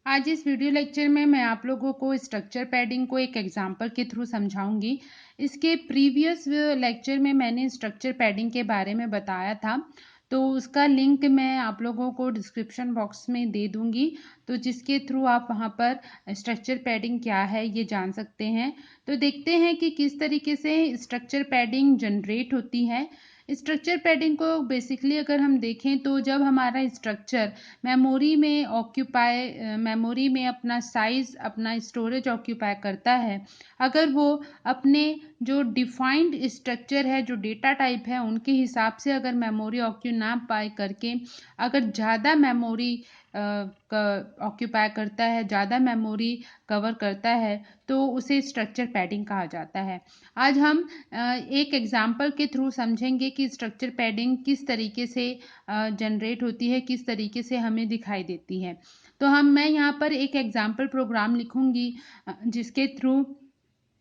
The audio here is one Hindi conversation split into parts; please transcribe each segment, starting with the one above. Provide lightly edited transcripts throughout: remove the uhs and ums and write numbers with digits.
आज इस वीडियो लेक्चर में मैं आप लोगों को स्ट्रक्चर पैडिंग को एक एग्जांपल के थ्रू समझाऊंगी। इसके प्रीवियस लेक्चर में मैंने स्ट्रक्चर पैडिंग के बारे में बताया था, तो उसका लिंक मैं आप लोगों को डिस्क्रिप्शन बॉक्स में दे दूंगी, तो जिसके थ्रू आप वहां पर स्ट्रक्चर पैडिंग क्या है ये जान सकते हैं। तो देखते हैं कि किस तरीके से स्ट्रक्चर पैडिंग जनरेट होती है। स्ट्रक्चर पैडिंग को बेसिकली अगर हम देखें तो जब हमारा स्ट्रक्चर मेमोरी में अपना साइज, अपना स्टोरेज ऑक्यूपाई करता है, अगर वो अपने जो डिफाइंड स्ट्रक्चर है, जो डेटा टाइप है, उनके हिसाब से अगर मेमोरी ऑक्यू ना पाए करके अगर ज़्यादा मेमोरी ऑक्यूपाई करता है, ज़्यादा मेमोरी कवर करता है, तो उसे स्ट्रक्चर पैडिंग कहा जाता है। आज हम एक एग्जाम्पल के थ्रू समझेंगे कि स्ट्रक्चर पैडिंग किस तरीके से जनरेट होती है, किस तरीके से हमें दिखाई देती है। तो मैं यहाँ पर एक एग्जाम्पल प्रोग्राम लिखूंगी जिसके थ्रू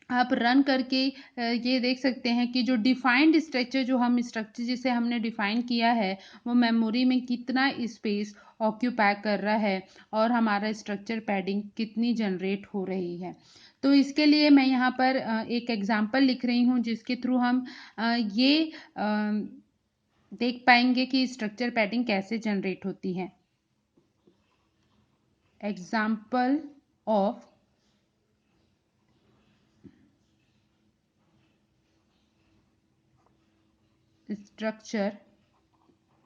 आप रन करके ये देख सकते हैं कि जो डिफाइंड स्ट्रक्चर, जो हम स्ट्रक्चर जिसे हमने डिफाइन किया है, वो मेमोरी में कितना स्पेस ऑक्यूपाई कर रहा है और हमारा स्ट्रक्चर पैडिंग कितनी जनरेट हो रही है। तो इसके लिए मैं यहाँ पर एक एग्जांपल लिख रही हूँ जिसके थ्रू हम ये देख पाएंगे कि स्ट्रक्चर पैडिंग कैसे जनरेट होती है। Example of structure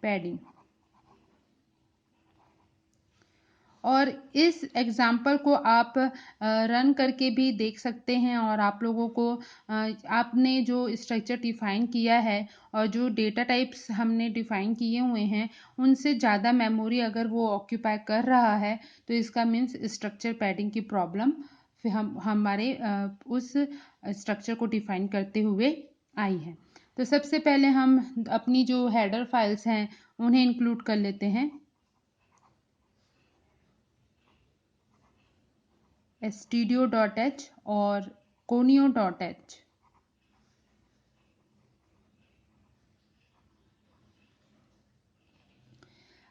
padding. और इस एग्जाम्पल को आप रन करके भी देख सकते हैं और आप लोगों को आपने जो स्ट्रक्चर डिफाइन किया है और जो डेटा टाइप्स हमने डिफाइन किए हुए हैं, उनसे ज़्यादा मेमोरी अगर वो ऑक्यूपाई कर रहा है, तो इसका मीन्स स्ट्रक्चर पैडिंग की प्रॉब्लम फिर हमारे उस स्ट्रक्चर को डिफाइन करते हुए आई है। तो सबसे पहले हम अपनी जो हेडर फाइल्स हैं उन्हें इंक्लूड कर लेते हैं। studio.h और conio.h।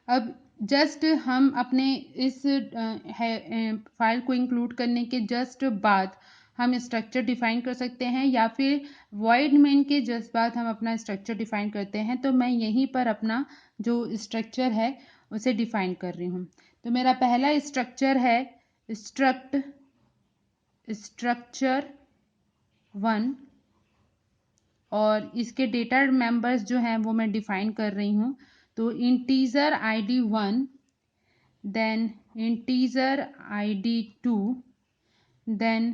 अब जस्ट हम अपने इस फाइल को इंक्लूड करने के जस्ट बाद हम स्ट्रक्चर डिफाइन कर सकते हैं, या फिर वॉइड मेन के जस्ट बाद हम अपना स्ट्रक्चर डिफाइन करते हैं। तो मैं यहीं पर अपना जो स्ट्रक्चर है उसे डिफाइन कर रही हूँ। तो मेरा पहला स्ट्रक्चर है स्ट्रक्चर 1 और इसके डेटा मेंबर्स जो हैं वो मैं डिफाइन कर रही हूँ। तो integer ID 1, then integer ID 2, then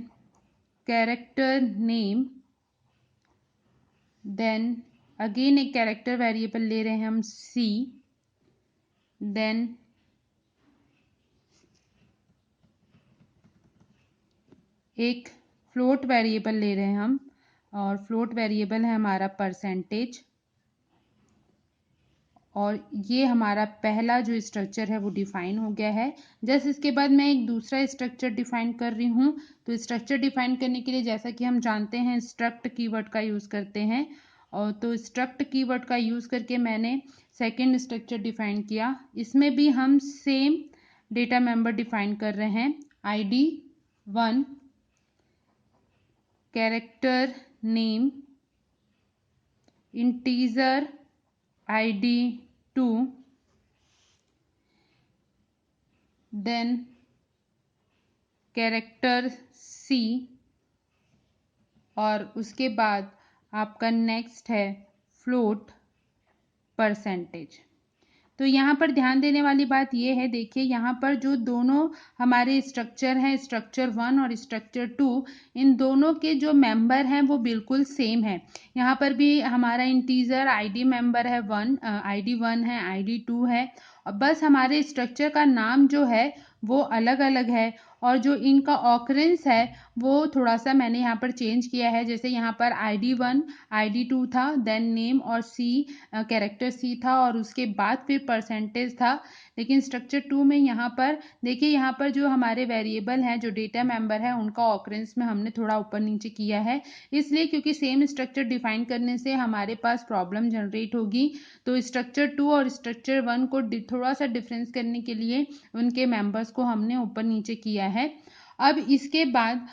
character name, then again एक कैरेक्टर वेरिएबल ले रहे हैं हम C, देन एक फ्लोट वेरिएबल ले रहे हैं हम, और फ्लोट वेरिएबल है हमारा परसेंटेज। और ये हमारा पहला जो स्ट्रक्चर है वो डिफाइन हो गया है। जस्ट इसके बाद मैं एक दूसरा स्ट्रक्चर डिफाइन कर रही हूँ। तो स्ट्रक्चर डिफाइन करने के लिए जैसा कि हम जानते हैं स्ट्रक्ट कीवर्ड का यूज़ करते हैं, और तो स्ट्रक्ट कीवर्ड का यूज़ करके मैंने सेकेंड स्ट्रक्चर डिफाइन किया। इसमें भी हम सेम डेटा मेंबर डिफाइन कर रहे हैं, ID 1, character name, integer ID 2, then character C, और उसके बाद आपका नेक्स्ट है फ्लोट परसेंटेज। तो यहाँ पर ध्यान देने वाली बात ये है, देखिए यहाँ पर जो दोनों हमारे स्ट्रक्चर हैं, स्ट्रक्चर 1 और स्ट्रक्चर 2, इन दोनों के जो मेंबर हैं वो बिल्कुल सेम है। यहाँ पर भी हमारा इंटीजर ID मेंबर है 1, ID 1 है, ID 2 है, और बस हमारे स्ट्रक्चर का नाम जो है वो अलग अलग है, और जो इनका ऑकरेंस है वो थोड़ा सा मैंने यहाँ पर चेंज किया है। जैसे यहाँ पर ID1 ID2 था, देन नेम और सी कैरेक्टर सी था और उसके बाद फिर परसेंटेज था। लेकिन स्ट्रक्चर 2 में यहाँ पर देखिए, यहाँ पर जो हमारे वेरिएबल हैं, जो डेटा मेंबर है, उनका ऑकरेंस में हमने थोड़ा ऊपर नीचे किया है। इसलिए क्योंकि सेम स्ट्रक्चर डिफाइन करने से हमारे पास प्रॉब्लम जनरेट होगी, तो स्ट्रक्चर 2 और स्ट्रक्चर 1 को थोड़ा सा डिफरेंस करने के लिए उनके मेंबर्स को हमने ऊपर नीचे किया है। अब इसके बाद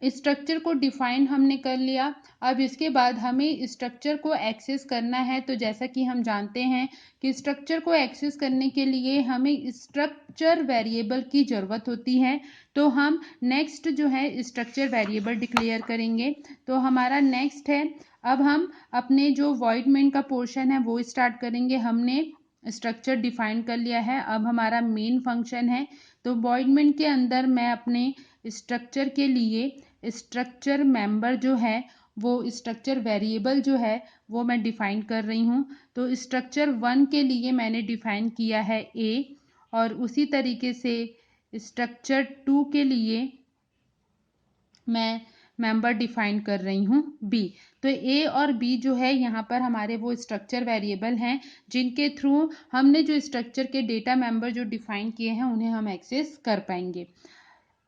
स्ट्रक्चर को डिफाइन हमने कर लिया। अब इसके बाद हमें स्ट्रक्चर को एक्सेस करना है। तो जैसा कि हम जानते हैं कि स्ट्रक्चर को एक्सेस करने के लिए हमें स्ट्रक्चर वेरिएबल की ज़रूरत होती है। तो हम नेक्स्ट जो है स्ट्रक्चर वेरिएबल डिक्लेयर करेंगे। तो हमारा नेक्स्ट है, अब हम अपने जो वॉइड मेन का पोर्शन है वो स्टार्ट करेंगे। हमने स्ट्रक्चर डिफाइन कर लिया है, अब हमारा मेन फंक्शन है। तो वॉइड मेन के अंदर मैं अपने स्ट्रक्चर के लिए स्ट्रक्चर मेंबर जो है, वो स्ट्रक्चर वेरिएबल जो है वो मैं डिफाइन कर रही हूँ। तो स्ट्रक्चर 1 के लिए मैंने डिफाइन किया है ए, और उसी तरीके से स्ट्रक्चर 2 के लिए मैं मेंबर डिफाइन कर रही हूँ बी। तो ए और बी जो है यहाँ पर हमारे वो स्ट्रक्चर वेरिएबल हैं जिनके थ्रू हमने जो स्ट्रक्चर के डेटा मेंबर जो डिफाइन किए हैं उन्हें हम एक्सेस कर पाएंगे।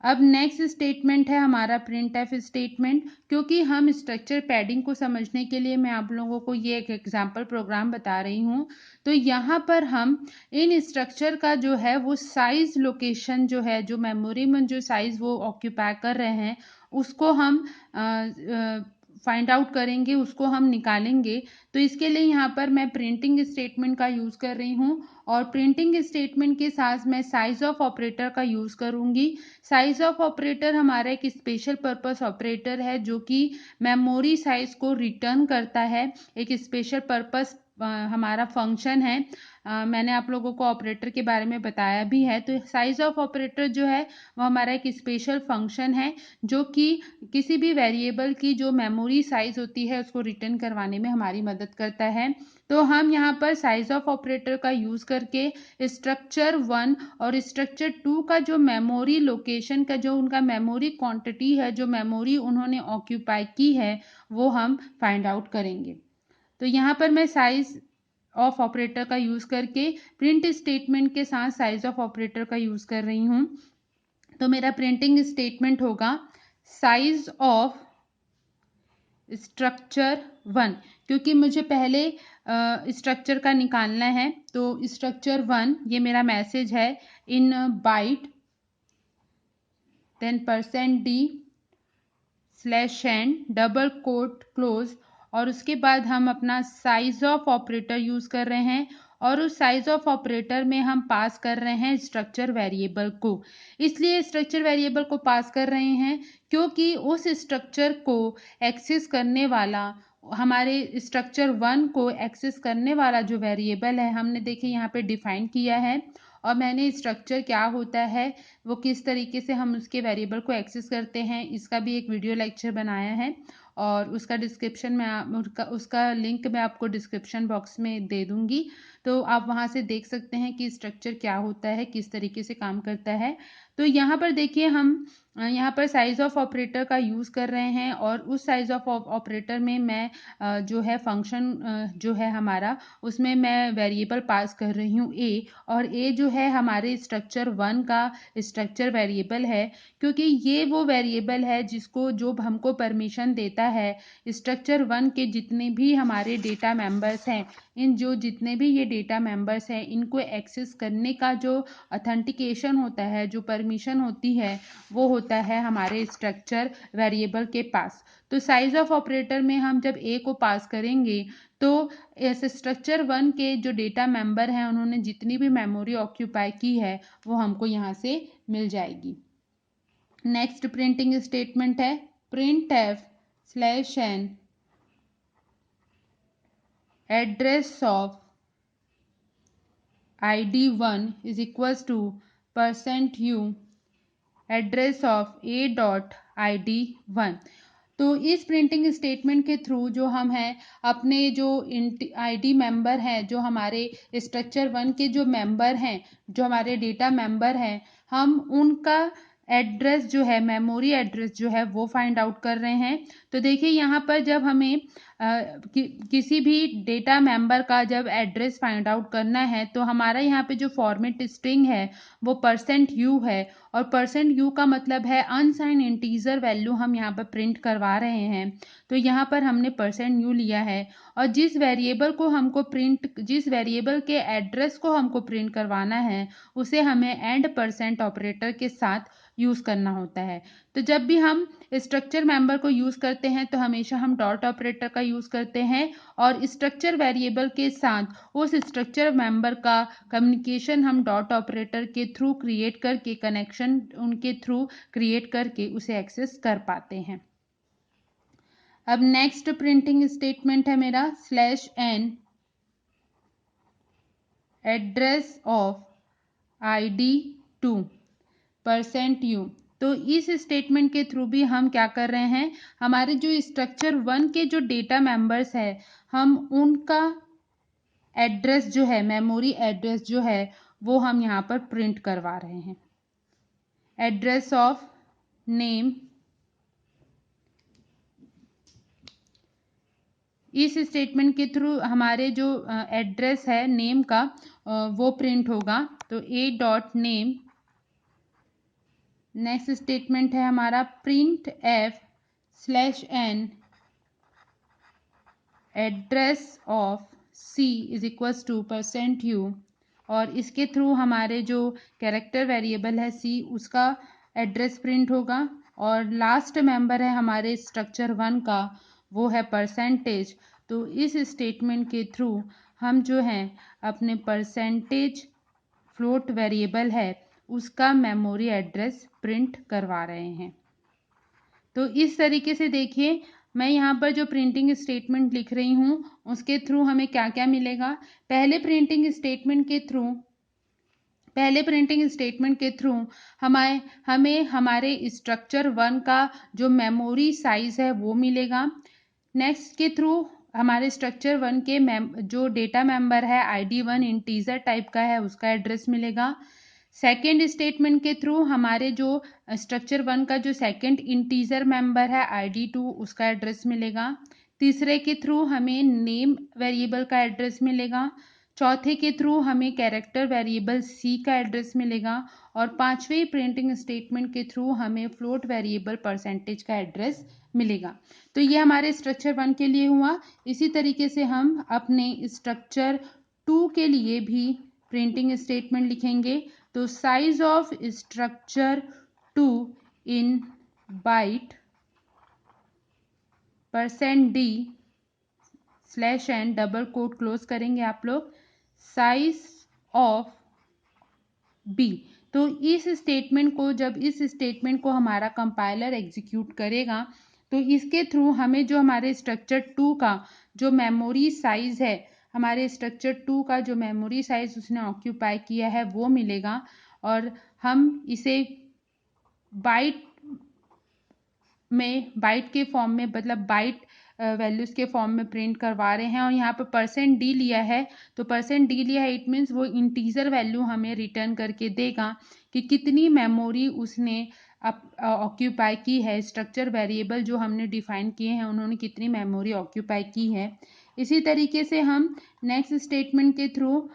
अब नेक्स्ट स्टेटमेंट है हमारा प्रिंट एफ स्टेटमेंट। क्योंकि हम स्ट्रक्चर पैडिंग को समझने के लिए मैं आप लोगों को ये एक एग्जांपल प्रोग्राम बता रही हूँ। तो यहाँ पर हम इन स्ट्रक्चर का जो है वो साइज लोकेशन जो है, जो मेमोरी में जो साइज वो ऑक्यूपाई कर रहे हैं, उसको हम फाइंड आउट करेंगे, उसको हम निकालेंगे। तो इसके लिए यहाँ पर मैं प्रिंटिंग स्टेटमेंट का यूज़ कर रही हूँ, और प्रिंटिंग स्टेटमेंट के साथ मैं साइज ऑफ ऑपरेटर का यूज़ करूँगी। साइज ऑफ ऑपरेटर हमारा एक स्पेशल पर्पस ऑपरेटर है जो कि मेमोरी साइज को रिटर्न करता है। एक स्पेशल पर्पस हमारा फंक्शन है। मैंने आप लोगों को ऑपरेटर के बारे में बताया भी है। तो साइज ऑफ ऑपरेटर जो है वो हमारा एक स्पेशल फंक्शन है जो कि किसी भी वेरिएबल की जो मेमोरी साइज होती है उसको रिटर्न करवाने में हमारी मदद करता है। तो हम यहाँ पर साइज ऑफ ऑपरेटर का यूज़ करके स्ट्रक्चर 1 और स्ट्रक्चर 2 का जो मेमोरी लोकेशन का जो उनका मेमोरी क्वांटिटी है, जो मेमोरी उन्होंने ऑक्यूपाई की है, वो हम फाइंड आउट करेंगे। तो यहाँ पर मैं साइज ऑफ ऑपरेटर का यूज़ करके प्रिंट स्टेटमेंट के साथ साइज ऑफ ऑपरेटर का यूज़ कर रही हूँ। तो मेरा प्रिंटिंग स्टेटमेंट होगा साइज ऑफ स्ट्रक्चर 1, क्योंकि मुझे पहले स्ट्रक्चर का निकालना है। तो स्ट्रक्चर 1 ये मेरा मैसेज है in byte, then %d/n double quote close, और उसके बाद हम अपना साइज ऑफ ऑपरेटर यूज़ कर रहे हैं, और उस साइज ऑफ ऑपरेटर में हम पास कर रहे हैं स्ट्रक्चर वेरिएबल को। इसलिए स्ट्रक्चर वेरिएबल को पास कर रहे हैं क्योंकि उस स्ट्रक्चर को एक्सेस करने वाला, हमारे स्ट्रक्चर 1 को एक्सेस करने वाला जो वेरिएबल है, हमने देखिए यहाँ पे डिफाइन किया है। और मैंने स्ट्रक्चर क्या होता है, वो किस तरीके से हम उसके वेरिएबल को एक्सेस करते हैं, इसका भी एक वीडियो लेक्चर बनाया है, और उसका डिस्क्रिप्शन में उसका लिंक मैं आपको डिस्क्रिप्शन बॉक्स में दे दूँगी। तो आप वहाँ से देख सकते हैं कि स्ट्रक्चर क्या होता है, किस तरीके से काम करता है। तो यहाँ पर देखिए हम यहाँ पर साइज ऑफ ऑपरेटर का यूज़ कर रहे हैं, और उस साइज ऑफ ऑपरेटर में मैं जो है फंक्शन जो है हमारा, उसमें मैं वेरिएबल पास कर रही हूँ ए, और ए जो है हमारे स्ट्रक्चर 1 का स्ट्रक्चर वेरिएबल है, क्योंकि ये वो वेरिएबल है जिसको जो हमको परमिशन देता है स्ट्रक्चर 1 के जितने भी हमारे डेटा मेंबर्स हैं, इन जो जितने भी ये डेटा मेंबर्स हैं, इनको एक्सेस करने का जो अथेंटिकेशन होता है, जो परमिशन होती है, वो होता है हमारे स्ट्रक्चर वेरिएबल के पास। तो साइज ऑफ ऑपरेटर में हम जब ए को पास करेंगे तो इस स्ट्रक्चर 1 के जो डेटा मेंबर हैं, उन्होंने जितनी भी मेमोरी ऑक्यूपाई की है वो हमको यहाँ से मिल जाएगी। नेक्स्ट प्रिंटिंग स्टेटमेंट है printf/n address of ID1 is equals to %u address of a.id1। तो इस प्रिंटिंग स्टेटमेंट के थ्रू जो हम हैं अपने जो ID मेंबर हैं, जो हमारे स्ट्रक्चर 1 के जो मेंबर हैं, जो हमारे डेटा मेंबर हैं, हम उनका एड्रेस जो है, मेमोरी एड्रेस जो है वो फाइंड आउट कर रहे हैं। तो देखिए यहाँ पर जब हमें किसी भी डेटा मेंबर का जब एड्रेस फाइंड आउट करना है तो हमारा यहाँ पे जो फॉर्मेट स्ट्रिंग है वो %u है, और %u का मतलब है अनसाइन इंटीजर वैल्यू हम यहाँ पर प्रिंट करवा रहे हैं। तो यहाँ पर हमने %u लिया है, और जिस वेरिएबल के एड्रेस को हमको प्रिंट करवाना है उसे हमें एंड % ऑपरेटर के साथ यूज़ करना होता है। तो जब भी हम स्ट्रक्चर मेंबर को यूज़ करते हैं तो हमेशा हम डॉट ऑपरेटर का यूज़ करते हैं, और स्ट्रक्चर वेरिएबल के साथ उस स्ट्रक्चर मेंबर का कम्युनिकेशन हम डॉट ऑपरेटर के थ्रू क्रिएट करके, कनेक्शन उनके थ्रू क्रिएट करके उसे एक्सेस कर पाते हैं। अब नेक्स्ट प्रिंटिंग स्टेटमेंट है मेरा /n address of ID2 %u। तो इस स्टेटमेंट के थ्रू भी हम क्या कर रहे हैं, हमारे जो स्ट्रक्चर 1 के जो डेटा मेंबर्स है हम उनका एड्रेस जो है, मेमोरी एड्रेस जो है वो हम यहाँ पर प्रिंट करवा रहे हैं। एड्रेस ऑफ नेम, इस स्टेटमेंट के थ्रू हमारे जो एड्रेस है नेम का वो प्रिंट होगा। तो a.name। नेक्स्ट स्टेटमेंट है हमारा printf/n address of c is equals to %u, और इसके थ्रू हमारे जो कैरेक्टर वेरिएबल है c उसका एड्रेस प्रिंट होगा। और लास्ट मेंबर है हमारे स्ट्रक्चर 1 का, वो है %। तो इस स्टेटमेंट के थ्रू हम जो है अपने % फ्लोट वेरिएबल है उसका मेमोरी एड्रेस प्रिंट करवा रहे हैं। तो इस तरीके से देखिए मैं यहाँ पर जो प्रिंटिंग स्टेटमेंट लिख रही हूँ उसके थ्रू हमें क्या क्या मिलेगा। पहले प्रिंटिंग स्टेटमेंट के थ्रू हमें हमारे स्ट्रक्चर 1 का जो मेमोरी साइज है वो मिलेगा। नेक्स्ट के थ्रू हमारे स्ट्रक्चर 1 के जो डेटा मेंबर है ID1 इंटीजर टाइप का है उसका एड्रेस मिलेगा। सेकेंड स्टेटमेंट के थ्रू हमारे जो स्ट्रक्चर 1 का जो सेकेंड इंटीजर मेंबर है ID2 उसका एड्रेस मिलेगा। तीसरे के थ्रू हमें नेम वेरिएबल का एड्रेस मिलेगा। चौथे के थ्रू हमें कैरेक्टर वेरिएबल C का एड्रेस मिलेगा, और पांचवें प्रिंटिंग स्टेटमेंट के थ्रू हमें फ्लोट वेरिएबल % का एड्रेस मिलेगा। तो ये हमारे स्ट्रक्चर 1 के लिए हुआ। इसी तरीके से हम अपने स्ट्रक्चर 2 के लिए भी प्रिंटिंग स्टेटमेंट लिखेंगे। तो size of structure 2 in byte %d/n double quote close करेंगे आप लोग, साइज ऑफ b। तो इस स्टेटमेंट को हमारा कंपाइलर एग्जीक्यूट करेगा तो इसके थ्रू हमें जो हमारे स्ट्रक्चर 2 का जो मेमोरी साइज है, हमारे स्ट्रक्चर 2 का जो मेमोरी साइज उसने ऑक्यूपाई किया है वो मिलेगा, और हम इसे बाइट के फॉर्म में, मतलब बाइट वैल्यूज के फॉर्म में प्रिंट करवा रहे हैं। और यहाँ पे %d लिया है, तो %d लिया है इट मीन्स वो इंटीजर वैल्यू हमें रिटर्न करके देगा कि कितनी मेमोरी उसने ऑक्यूपाई की है। स्ट्रक्चर वेरिएबल जो हमने डिफाइन किए हैं उन्होंने कितनी मेमोरी ऑक्यूपाई की है। इसी तरीके से हम नेक्स्ट स्टेटमेंट के थ्रू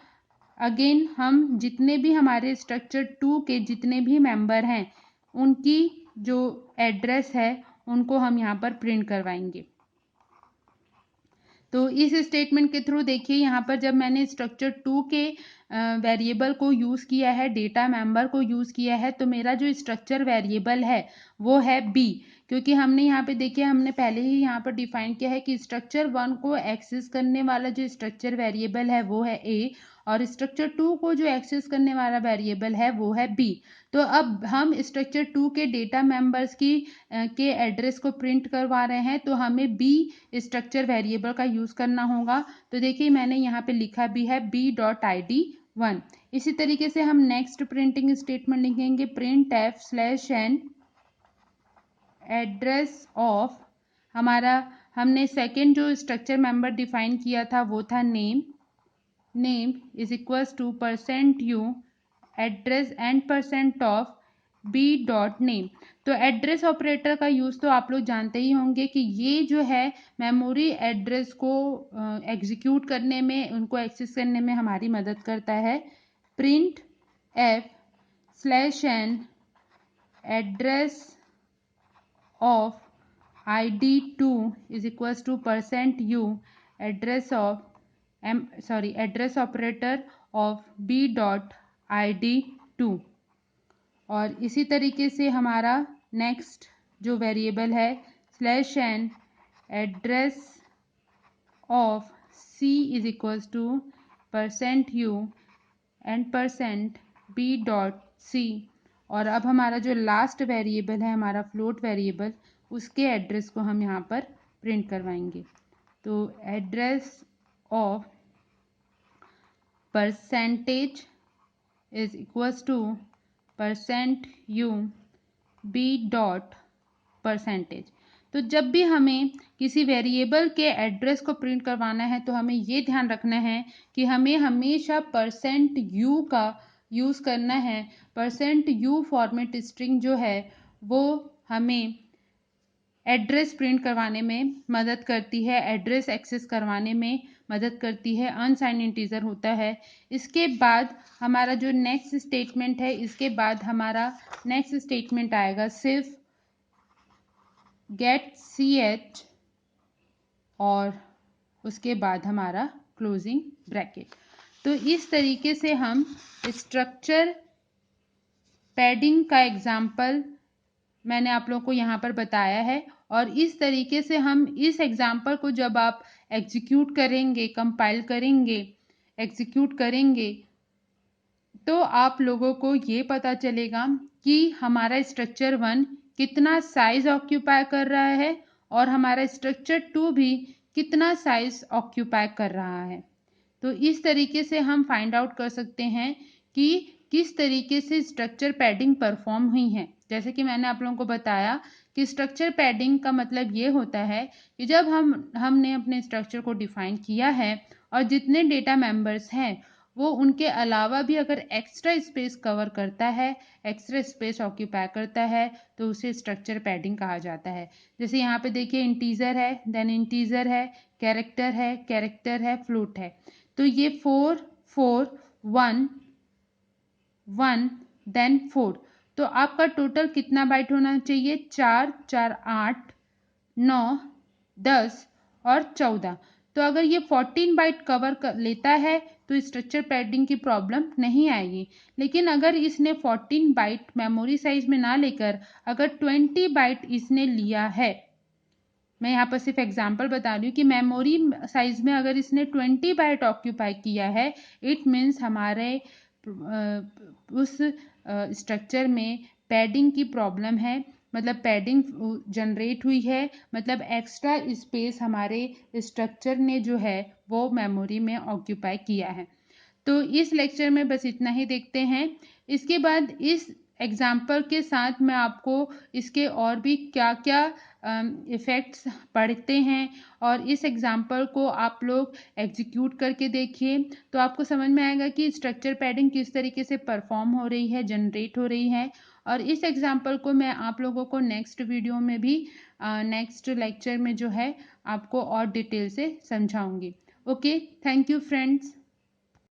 अगेन हम जितने भी हमारे स्ट्रक्चर 2 के जितने भी मेंबर हैं उनकी जो एड्रेस है उनको हम यहाँ पर प्रिंट करवाएंगे। तो इस स्टेटमेंट के थ्रू देखिए यहाँ पर जब मैंने स्ट्रक्चर 2 के वेरिएबल को यूज़ किया है, डेटा मेंबर को यूज़ किया है, तो मेरा जो स्ट्रक्चर वेरिएबल है वो है b, क्योंकि हमने यहाँ पे देखिए हमने पहले ही यहाँ पर डिफाइन किया है कि स्ट्रक्चर 1 को एक्सेस करने वाला जो स्ट्रक्चर वेरिएबल है वो है a, और स्ट्रक्चर 2 को जो एक्सेस करने वाला वेरिएबल है वो है b। तो अब हम स्ट्रक्चर 2 के डेटा मेंबर्स के एड्रेस को प्रिंट करवा रहे हैं, तो हमें b स्ट्रक्चर वेरिएबल का यूज़ करना होगा। तो देखिए मैंने यहाँ पे लिखा भी है b.id1। इसी तरीके से हम नेक्स्ट प्रिंटिंग स्टेटमेंट लिखेंगे printf/n एड्रेस ऑफ, हमारा हमने सेकेंड जो स्ट्रक्चर मेंबर डिफाइन किया था वो था name is equals to %u address and % of B dot name. तो एड्रेस ऑपरेटर का यूज़ तो आप लोग जानते ही होंगे कि ये जो है मेमोरी एड्रेस को एग्जीक्यूट करने में, उनको एक्सेस करने में हमारी मदद करता है। Print F slash n address of id2 is equals to %u address of address operator of b dot id2। और इसी तरीके से हमारा नेक्स्ट जो वेरिएबल है slash n address of c is equals to %u and %b dot c। और अब हमारा जो लास्ट वेरिएबल है, हमारा फ्लोट वेरिएबल, उसके एड्रेस को हम यहाँ पर प्रिंट करवाएंगे। तो address of percentage is equals to %u b dot percentage. तो जब भी हमें किसी वेरिएबल के एड्रेस को प्रिंट करवाना है तो हमें ये ध्यान रखना है कि हमें हमेशा %u का यूज़ करना है। %u फॉर्मेट स्ट्रिंग जो है वो हमें एड्रेस प्रिंट करवाने में मदद करती है, एड्रेस एक्सेस करवाने में मदद करती है, अनसाइंड इंटीजर होता है। इसके बाद हमारा जो नेक्स्ट स्टेटमेंट है, इसके बाद हमारा नेक्स्ट स्टेटमेंट आएगा सिर्फ गेट ch और उसके बाद हमारा क्लोजिंग ब्रैकेट। तो इस तरीके से हम स्ट्रक्चर पैडिंग का एग्जाम्पल मैंने आप लोगों को यहाँ पर बताया है। और इस तरीके से हम इस एग्जाम्पल को जब आप एग्जीक्यूट करेंगे, कंपाइल करेंगे, एग्जीक्यूट करेंगे, तो आप लोगों को ये पता चलेगा कि हमारा स्ट्रक्चर 1 कितना साइज ऑक्यूपाई कर रहा है और हमारा स्ट्रक्चर 2 भी कितना साइज ऑक्यूपाई कर रहा है। तो इस तरीके से हम फाइंड आउट कर सकते हैं कि किस तरीके से स्ट्रक्चर पैडिंग परफॉर्म हुई है। जैसे कि मैंने आप लोगों को बताया कि स्ट्रक्चर पैडिंग का मतलब ये होता है कि जब हमने अपने स्ट्रक्चर को डिफाइन किया है और जितने डेटा मेंबर्स हैं वो उनके अलावा भी अगर एक्स्ट्रा स्पेस कवर करता है, एक्स्ट्रा स्पेस ऑक्यूपाई करता है, तो उसे स्ट्रक्चर पैडिंग कहा जाता है। जैसे यहाँ पे देखिए इंटीजर है, देन इंटीजर है, कैरेक्टर है, फ्लोट है। तो ये 4 4 1 1 देन 4। तो आपका टोटल कितना बाइट होना चाहिए? 4 4 8 9 10 और 14। तो अगर ये 14 बाइट कवर कर लेता है तो स्ट्रक्चर पैडिंग की प्रॉब्लम नहीं आएगी। लेकिन अगर इसने 14 बाइट मेमोरी साइज में ना लेकर अगर 20 बाइट इसने लिया है, मैं यहाँ पर सिर्फ एग्जांपल बता रही हूँ कि मेमोरी साइज में अगर इसने 20 बाइट ऑक्यूपाई किया है, इट मीन्स हमारे उस स्ट्रक्चर में पैडिंग की प्रॉब्लम है, मतलब पैडिंग जनरेट हुई है, मतलब एक्स्ट्रा स्पेस हमारे स्ट्रक्चर ने जो है वो मेमोरी में ऑक्यूपाई किया है। तो इस लेक्चर में बस इतना ही देखते हैं। इसके बाद इस एग्जाम्पल के साथ मैं आपको इसके और भी क्या क्या इफ़ेक्ट्स पढ़ते हैं और इस एग्जाम्पल को आप लोग एग्जीक्यूट करके देखिए तो आपको समझ में आएगा कि स्ट्रक्चर पैडिंग किस तरीके से परफॉर्म हो रही है, जनरेट हो रही है। और इस एग्जाम्पल को मैं आप लोगों को नेक्स्ट वीडियो में भी नेक्स्ट लेक्चर में जो है आपको और डिटेल से समझाऊंगी। Okay, thank you friends.